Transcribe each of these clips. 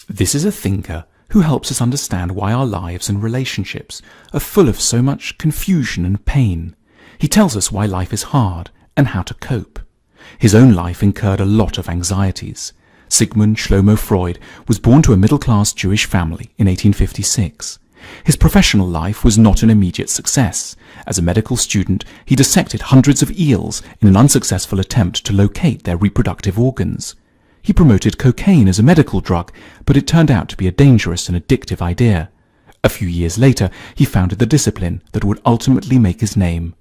This is a thinker who helps us understand why our lives and relationships are full of so much confusion and pain. He tells us why life is hard and how to cope. His own life incurred a lot of anxieties. Sigmund Freud was born to a middle-class Jewish family in 1856. His professional life was not an immediate success. As a medical student, he dissected hundreds of eels in an unsuccessful attempt to locate their reproductive organs. He promoted cocaine as a medical drug, but it turned out to be a dangerous and addictive idea. A few years later, he founded the discipline that would ultimately make his name,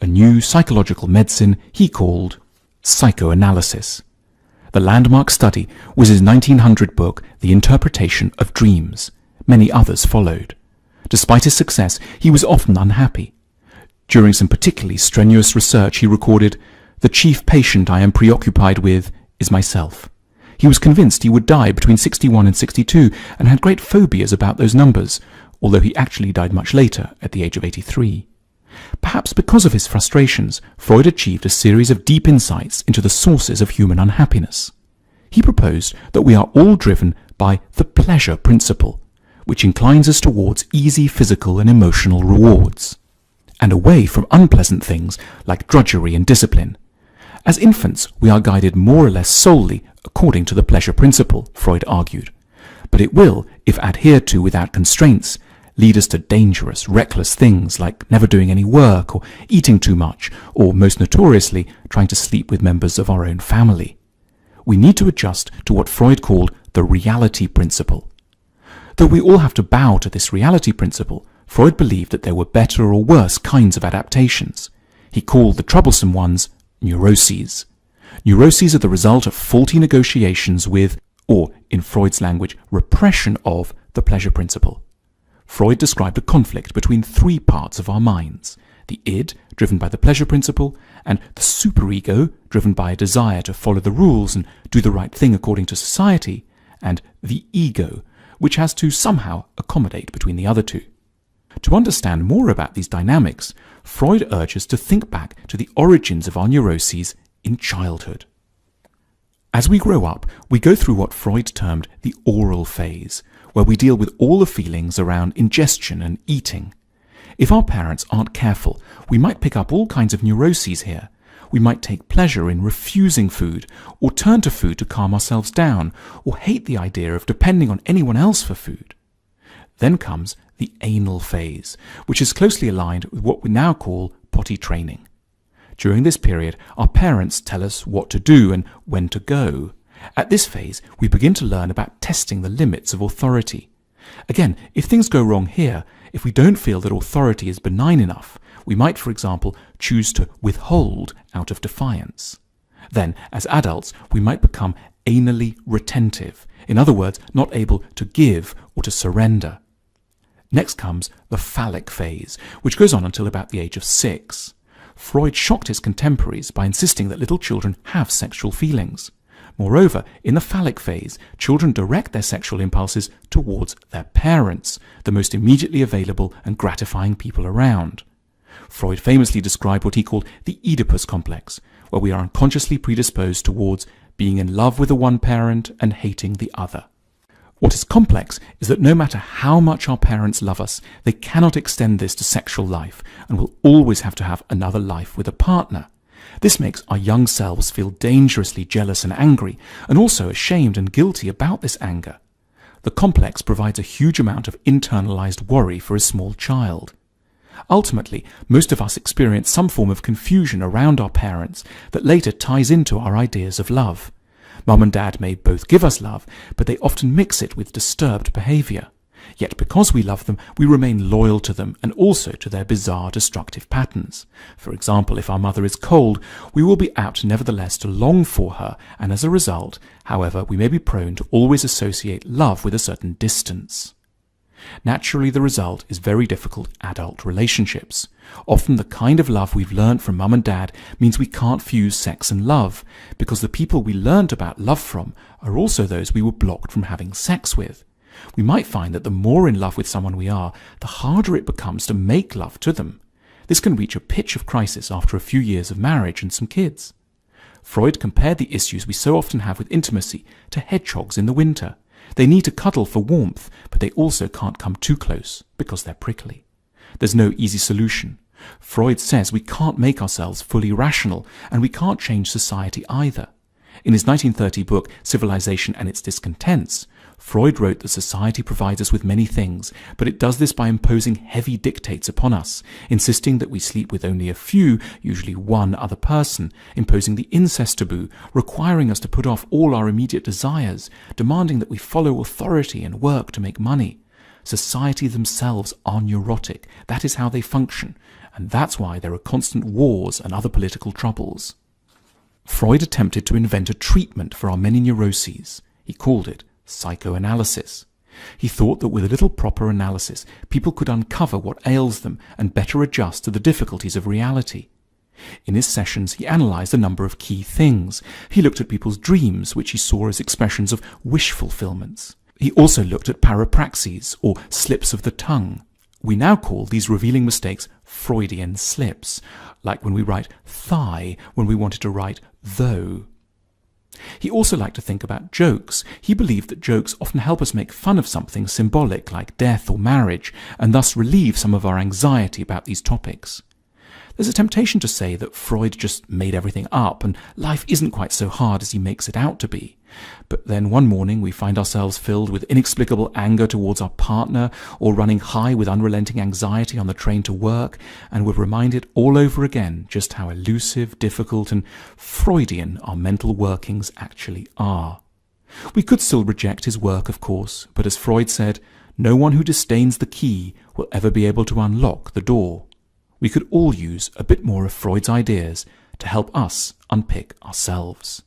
a new psychological medicine he called Psicoanálisis. The landmark study was his 1900 book, The Interpretation of Dreams. Many others followed. Despite his success, he was often unhappy. During some particularly strenuous research, he recorded, "The chief patient I am preoccupied with is myself." He was convinced he would die between 61 and 62 and had great phobias about those numbers, although he actually died much later at the age of 83. Perhaps because of his frustrations, Freud achieved a series of deep insights into the sources of human unhappiness. He proposed that we are all driven by the pleasure principle, which inclines us towards easy physical and emotional rewards, and away from unpleasant things like drudgery and discipline. As infants, we are guided more or less solely according to the pleasure principle, Freud argued, but it will, if adhered to without constraints, lead us to dangerous, reckless things like never doing any work or eating too much, or most notoriously, trying to sleep with members of our own family. We need to adjust to what Freud called the reality principle. Though we all have to bow to this reality principle, Freud believed that there were better or worse kinds of adaptations. He called the troublesome ones neuroses. Neuroses are the result of faulty negotiations with, or in Freud's language, repression of, the pleasure principle. Freud described a conflict between three parts of our minds: the id, driven by the pleasure principle, and the superego, driven by a desire to follow the rules and do the right thing according to society, and the ego, which has to somehow accommodate between the other two. To understand more about these dynamics, Freud urges to think back to the origins of our neuroses in childhood. As we grow up, we go through what Freud termed the oral phase, where we deal with all the feelings around ingestion and eating. If our parents aren't careful, we might pick up all kinds of neuroses here. We might take pleasure in refusing food, or turn to food to calm ourselves down, or hate the idea of depending on anyone else for food. Then comes the anal phase, which is closely aligned with what we now call potty training. During this period, our parents tell us what to do and when to go. At this phase, we begin to learn about testing the limits of authority. Again, if things go wrong here, if we don't feel that authority is benign enough, we might, for example, choose to withhold out of defiance. Then, as adults, we might become anally retentive, in other words, not able to give or to surrender. Next comes the phallic phase, which goes on until about the age of 6. Freud shocked his contemporaries by insisting that little children have sexual feelings. Moreover, in the phallic phase, children direct their sexual impulses towards their parents, the most immediately available and gratifying people around. Freud famously described what he called the Oedipus complex, where we are unconsciously predisposed towards being in love with the one parent and hating the other. What is complex is that no matter how much our parents love us, they cannot extend this to sexual life and will always have to have another life with a partner. This makes our young selves feel dangerously jealous and angry, and also ashamed and guilty about this anger. The complex provides a huge amount of internalized worry for a small child. Ultimately, most of us experience some form of confusion around our parents that later ties into our ideas of love. Mum and Dad may both give us love, but they often mix it with disturbed behavior. Yet because we love them, we remain loyal to them and also to their bizarre destructive patterns. For example, if our mother is cold, we will be apt nevertheless to long for her, and as a result, however, we may be prone to always associate love with a certain distance. Naturally, the result is very difficult adult relationships. Often the kind of love we've learned from Mum and Dad means we can't fuse sex and love, because the people we learned about love from are also those we were blocked from having sex with. We might find that the more in love with someone we are, the harder it becomes to make love to them. This can reach a pitch of crisis after a few years of marriage and some kids. Freud compared the issues we so often have with intimacy to hedgehogs in the winter. They need to cuddle for warmth, but they also can't come too close because they're prickly. There's no easy solution. Freud says we can't make ourselves fully rational, and we can't change society either. In his 1930 book, Civilization and Its Discontents, Freud wrote that society provides us with many things, but it does this by imposing heavy dictates upon us, insisting that we sleep with only a few, usually one other person, imposing the incest taboo, requiring us to put off all our immediate desires, demanding that we follow authority and work to make money. Society themselves are neurotic. That is how they function, and that's why there are constant wars and other political troubles. Freud attempted to invent a treatment for our many neuroses. He called it Psicoanálisis. He thought that with a little proper analysis, people could uncover what ails them and better adjust to the difficulties of reality. In his sessions, he analysed a number of key things. He looked at people's dreams, which he saw as expressions of wish fulfillments. He also looked at parapraxes, or slips of the tongue. We now call these revealing mistakes Freudian slips, like when we write thigh when we wanted to write though. He also liked to think about jokes. He believed that jokes often help us make fun of something symbolic like death or marriage, and thus relieve some of our anxiety about these topics. There's a temptation to say that Freud just made everything up and life isn't quite so hard as he makes it out to be. But then one morning we find ourselves filled with inexplicable anger towards our partner, or running high with unrelenting anxiety on the train to work, and we're reminded all over again just how elusive, difficult and Freudian our mental workings actually are. We could still reject his work, of course, but as Freud said, no one who disdains the key will ever be able to unlock the door. We could all use a bit more of Freud's ideas to help us unpick ourselves.